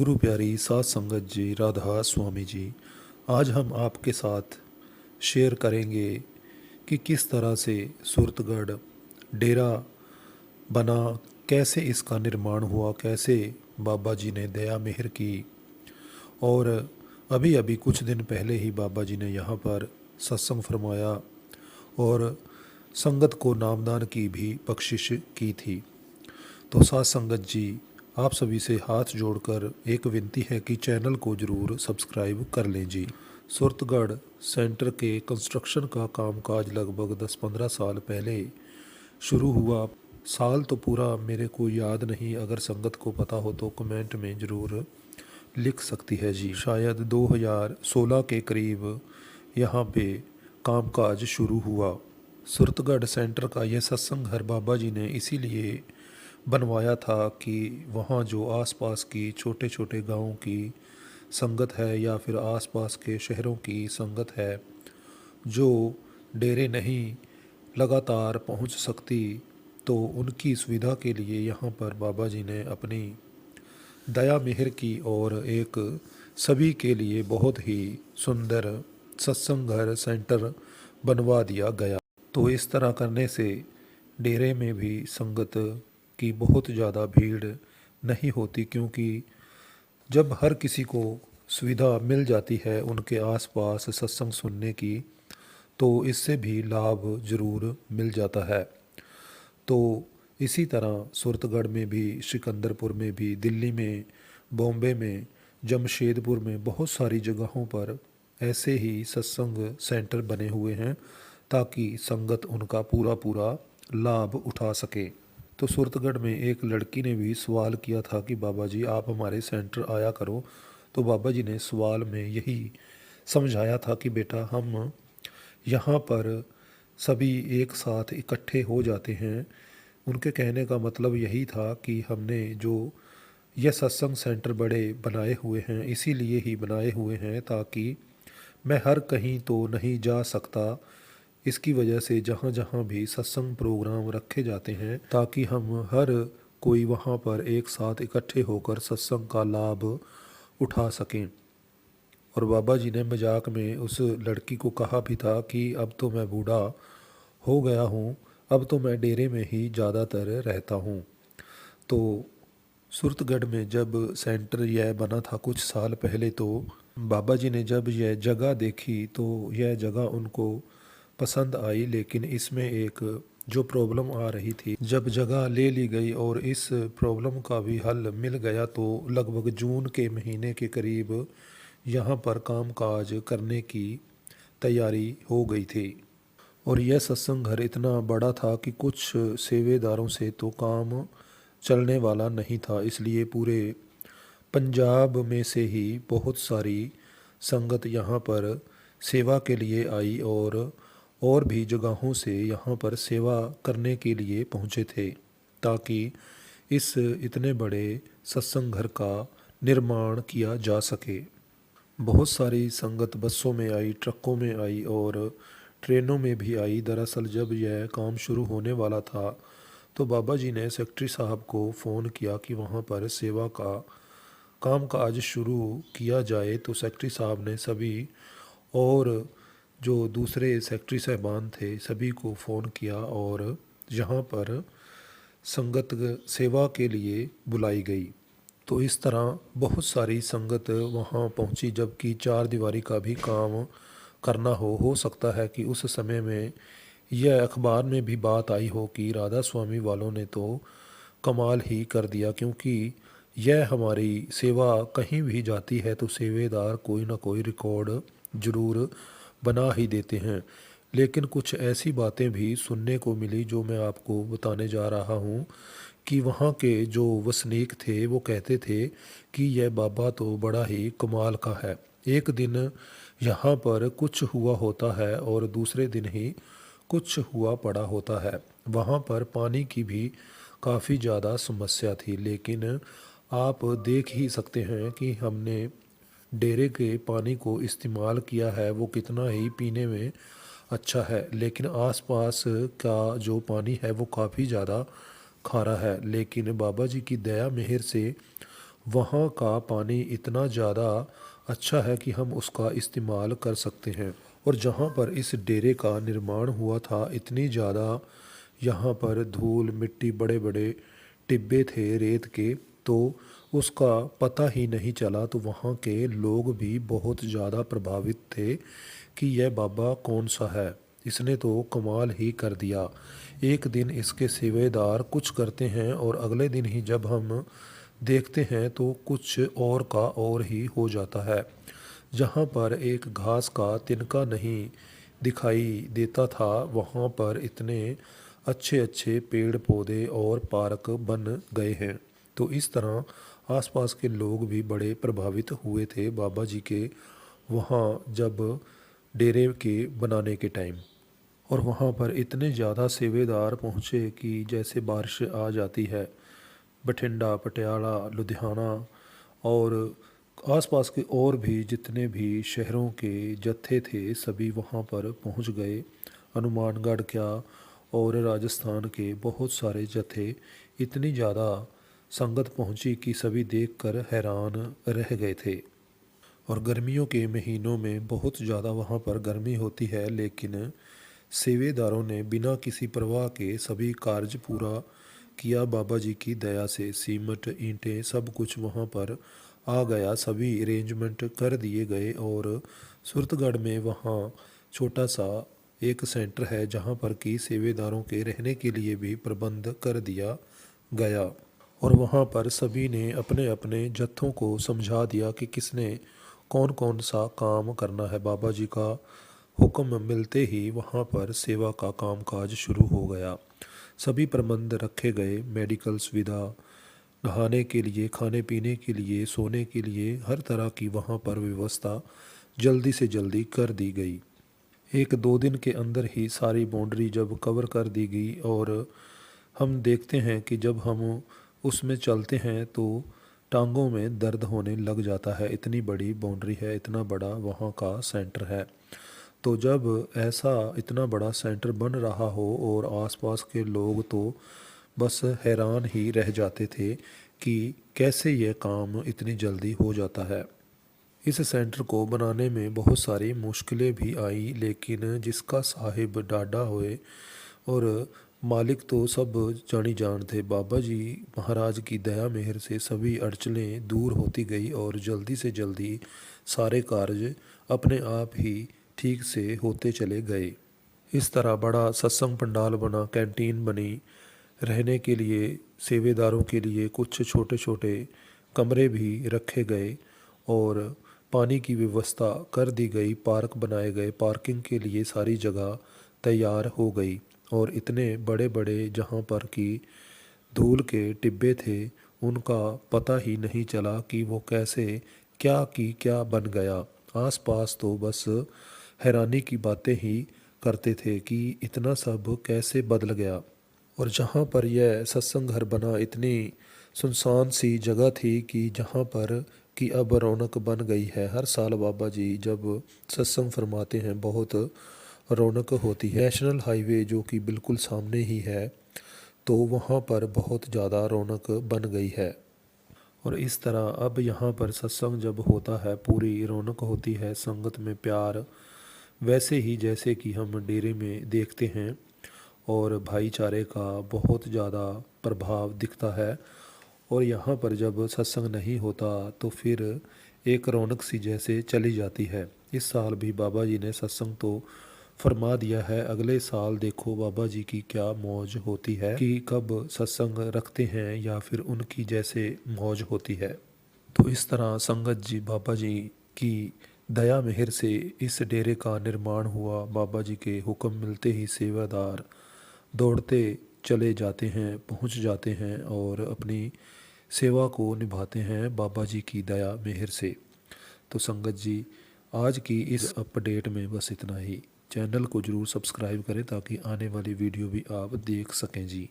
गुरु प्यारी सात संगत जी, राधा स्वामी जी, आज हम आपके साथ शेयर करेंगे कि किस तरह से सूरतगढ़ डेरा बना, कैसे इसका निर्माण हुआ, कैसे बाबा जी ने दया मेहर की। और अभी अभी कुछ दिन पहले ही बाबा जी ने यहाँ पर सत्संग फरमाया और संगत को नामदान की भी बख्शिश की थी। तो साथ संगत जी, आप सभी से हाथ जोड़कर एक विनती है कि चैनल को ज़रूर सब्सक्राइब कर लें जी। सुरतगढ़ सेंटर के कंस्ट्रक्शन का कामकाज लगभग 10-15 साल पहले शुरू हुआ। साल तो पूरा मेरे को याद नहीं, अगर संगत को पता हो तो कमेंट में ज़रूर लिख सकती है जी। शायद 2016 के करीब यहाँ पे कामकाज शुरू हुआ। सुरतगढ़ सेंटर का यह सत्संग घर बाबा जी ने इसीलिए बनवाया था कि वहाँ जो आसपास की छोटे छोटे गांवों की संगत है या फिर आसपास के शहरों की संगत है जो डेरे नहीं लगातार पहुँच सकती, तो उनकी सुविधा के लिए यहाँ पर बाबा जी ने अपनी दया मेहर की और एक सभी के लिए बहुत ही सुंदर सत्संग घर सेंटर बनवा दिया गया। तो इस तरह करने से डेरे में भी संगत की बहुत ज़्यादा भीड़ नहीं होती, क्योंकि जब हर किसी को सुविधा मिल जाती है उनके आसपास सत्संग सुनने की, तो इससे भी लाभ ज़रूर मिल जाता है। तो इसी तरह सुरतगढ़ में भी, सिकंदरपुर में भी, दिल्ली में, बॉम्बे में, जमशेदपुर में बहुत सारी जगहों पर ऐसे ही सत्संग सेंटर बने हुए हैं ताकि संगत उनका पूरा पूरा लाभ उठा सके। तो सुरतगढ़ में एक लड़की ने भी सवाल किया था कि बाबा जी आप हमारे सेंटर आया करो। तो बाबा जी ने सवाल में यही समझाया था कि बेटा, हम यहाँ पर सभी एक साथ इकट्ठे हो जाते हैं। उनके कहने का मतलब यही था कि हमने जो यह सत्संग सेंटर बड़े बनाए हुए हैं इसीलिए ही बनाए हुए हैं ताकि मैं हर कहीं तो नहीं जा सकता, इसकी वजह से जहाँ जहाँ भी सत्संग प्रोग्राम रखे जाते हैं ताकि हम हर कोई वहाँ पर एक साथ इकट्ठे होकर सत्संग का लाभ उठा सकें। और बाबा जी ने मजाक में उस लड़की को कहा भी था कि अब तो मैं बूढ़ा हो गया हूँ, अब तो मैं डेरे में ही ज़्यादातर रहता हूँ। तो सुरतगढ़ में जब सेंटर यह बना था कुछ साल पहले, तो बाबा जी ने जब यह जगह देखी तो यह जगह उनको पसंद आई, लेकिन इसमें एक जो प्रॉब्लम आ रही थी, जब जगह ले ली गई और इस प्रॉब्लम का भी हल मिल गया तो लगभग जून के महीने के करीब यहाँ पर कामकाज करने की तैयारी हो गई थी। और यह सत्संग घर इतना बड़ा था कि कुछ सेवेदारों से तो काम चलने वाला नहीं था, इसलिए पूरे पंजाब में से ही बहुत सारी संगत यहाँ पर सेवा के लिए आई और भी जगहों से यहाँ पर सेवा करने के लिए पहुँचे थे ताकि इस इतने बड़े सत्संग घर का निर्माण किया जा सके। बहुत सारी संगत बसों में आई, ट्रकों में आई और ट्रेनों में भी आई। दरअसल जब यह काम शुरू होने वाला था तो बाबा जी ने सेक्रेटरी साहब को फ़ोन किया कि वहाँ पर सेवा का कामकाज शुरू किया जाए। तो सेक्रेटरी साहब ने सभी और जो दूसरे सेक्रेटरी साहबान थे सभी को फ़ोन किया और यहाँ पर संगत सेवा के लिए बुलाई गई। तो इस तरह बहुत सारी संगत वहाँ पहुँची, जबकि चार दीवारी का भी काम करना हो सकता है कि उस समय में यह अखबार में भी बात आई हो कि राधा स्वामी वालों ने तो कमाल ही कर दिया, क्योंकि यह हमारी सेवा कहीं भी जाती है तो सेवेदार कोई ना कोई रिकॉर्ड ज़रूर बना ही देते हैं। लेकिन कुछ ऐसी बातें भी सुनने को मिली जो मैं आपको बताने जा रहा हूँ कि वहाँ के जो वसनीक थे वो कहते थे कि यह बाबा तो बड़ा ही कमाल का है। एक दिन यहाँ पर कुछ हुआ होता है और दूसरे दिन ही कुछ हुआ पड़ा होता है। वहाँ पर पानी की भी काफ़ी ज़्यादा समस्या थी, लेकिन आप देख ही सकते हैं कि हमने डेरे के पानी को इस्तेमाल किया है वो कितना ही पीने में अच्छा है, लेकिन आसपास का जो पानी है वो काफ़ी ज़्यादा खारा है। लेकिन बाबा जी की दया मेहर से वहाँ का पानी इतना ज़्यादा अच्छा है कि हम उसका इस्तेमाल कर सकते हैं। और जहाँ पर इस डेरे का निर्माण हुआ था, इतनी ज़्यादा यहाँ पर धूल मिट्टी, बड़े बड़े टिब्बे थे रेत के, तो उसका पता ही नहीं चला। तो वहाँ के लोग भी बहुत ज़्यादा प्रभावित थे कि यह बाबा कौन सा है, इसने तो कमाल ही कर दिया। एक दिन इसके सेवेदार कुछ करते हैं और अगले दिन ही जब हम देखते हैं तो कुछ और का और ही हो जाता है। जहाँ पर एक घास का तिनका नहीं दिखाई देता था, वहाँ पर इतने अच्छे अच्छे पेड़ पौधे और पार्क बन गए हैं। तो इस तरह आसपास के लोग भी बड़े प्रभावित हुए थे बाबा जी के वहाँ जब डेरे के बनाने के टाइम। और वहाँ पर इतने ज़्यादा सेवेदार पहुँचे कि जैसे बारिश आ जाती है, बठिंडा, पटियाला, लुधियाना और आसपास के और भी जितने भी शहरों के जत्थे थे, सभी वहाँ पर पहुँच गए। हनुमानगढ़ क्या और राजस्थान के बहुत सारे जत्थे, इतनी ज़्यादा संगत पहुँची कि सभी देखकर हैरान रह गए थे। और गर्मियों के महीनों में बहुत ज़्यादा वहाँ पर गर्मी होती है, लेकिन सेवेदारों ने बिना किसी परवाह के सभी कार्य पूरा किया बाबा जी की दया से। सीमेंट, ईंटें, सब कुछ वहाँ पर आ गया, सभी अरेंजमेंट कर दिए गए। और सुरतगढ़ में वहाँ छोटा सा एक सेंटर है जहाँ पर कि सेवेदारों के रहने के लिए भी प्रबंध कर दिया गया। और वहाँ पर सभी ने अपने अपने जत्थों को समझा दिया कि किसने कौन कौन सा काम करना है। बाबा जी का हुक्म मिलते ही वहाँ पर सेवा का कामकाज शुरू हो गया। सभी प्रबंध रखे गए, मेडिकल सुविधा, नहाने के लिए, खाने पीने के लिए, सोने के लिए, हर तरह की वहाँ पर व्यवस्था जल्दी से जल्दी कर दी गई। एक दो दिन के अंदर ही सारी बाउंड्री जब कवर कर दी गई, और हम देखते हैं कि जब हम उसमें चलते हैं तो टांगों में दर्द होने लग जाता है। इतनी बड़ी बाउंड्री है, इतना बड़ा वहाँ का सेंटर है। तो जब ऐसा इतना बड़ा सेंटर बन रहा हो और आसपास के लोग तो बस हैरान ही रह जाते थे कि कैसे ये काम इतनी जल्दी हो जाता है। इस सेंटर को बनाने में बहुत सारी मुश्किलें भी आई, लेकिन जिसका साहिब डाढ़ा हुए और मालिक तो सब जानी जान थे। बाबा जी महाराज की दया मेहर से सभी अड़चनें दूर होती गई और जल्दी से जल्दी सारे कार्य अपने आप ही ठीक से होते चले गए। इस तरह बड़ा सत्संग पंडाल बना, कैंटीन बनी, रहने के लिए सेवेदारों के लिए कुछ छोटे छोटे कमरे भी रखे गए और पानी की व्यवस्था कर दी गई, पार्क बनाए गए, पार्किंग के लिए सारी जगह तैयार हो गई। और इतने बड़े बड़े जहाँ पर कि धूल के टिब्बे थे, उनका पता ही नहीं चला कि वो कैसे क्या की क्या बन गया। आसपास तो बस हैरानी की बातें ही करते थे कि इतना सब कैसे बदल गया। और जहाँ पर यह सत्संग घर बना, इतनी सुनसान सी जगह थी कि जहाँ पर कि अब रौनक बन गई है। हर साल बाबा जी जब सत्संग फरमाते हैं, बहुत रौनक होती है। नेशनल हाईवे जो कि बिल्कुल सामने ही है, तो वहाँ पर बहुत ज़्यादा रौनक बन गई है। और इस तरह अब यहाँ पर सत्संग जब होता है, पूरी रौनक होती है, संगत में प्यार वैसे ही जैसे कि हम डेरे में देखते हैं। और भाईचारे का बहुत ज़्यादा प्रभाव दिखता है। और यहाँ पर जब सत्संग नहीं होता तो फिर एक रौनक सी जैसे चली जाती है। इस साल भी बाबा जी ने सत्संग तो फरमा दिया है, अगले साल देखो बाबा जी की क्या मौज होती है कि कब सत्संग रखते हैं या फिर उनकी जैसे मौज होती है। तो इस तरह संगत जी बाबा जी की दया मेहर से इस डेरे का निर्माण हुआ। बाबा जी के हुक्म मिलते ही सेवादार दौड़ते चले जाते हैं, पहुंच जाते हैं और अपनी सेवा को निभाते हैं बाबा जी की दया मेहर से। तो संगत जी, आज की इस अपडेट में बस इतना ही। चैनल को ज़रूर सब्सक्राइब करें ताकि आने वाली वीडियो भी आप देख सकें जी।